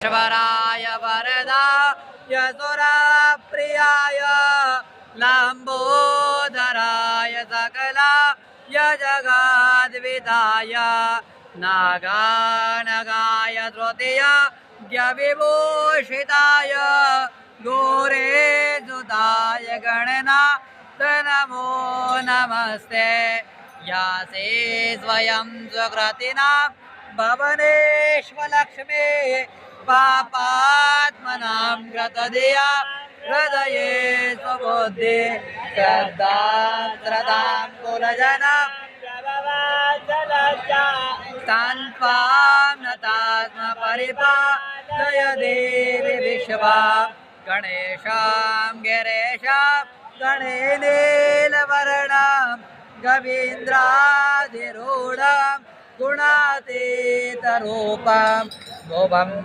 ईश्वराय वरदाय सुरप्रियाय लम्बोदराय सकलाय जगद्विदाय नागानगाय तृतीयाज्ञविभूषिताय गौरीसुताय गणनाथ नमो नमस्ते। यासे स्वयं सुकृतिना भवनेष्वलक्ष्मी पापात्मनां कृतधिया हृदये स्वबुद्धि श्रद्धां कुलजनां तान्त्वां नतास्म परिपालय देवी विश्वा गणेशां गिरेशां गणेनीलवर्णां गवीन्द्राधिरूढां गुणातीतरूपां भुवं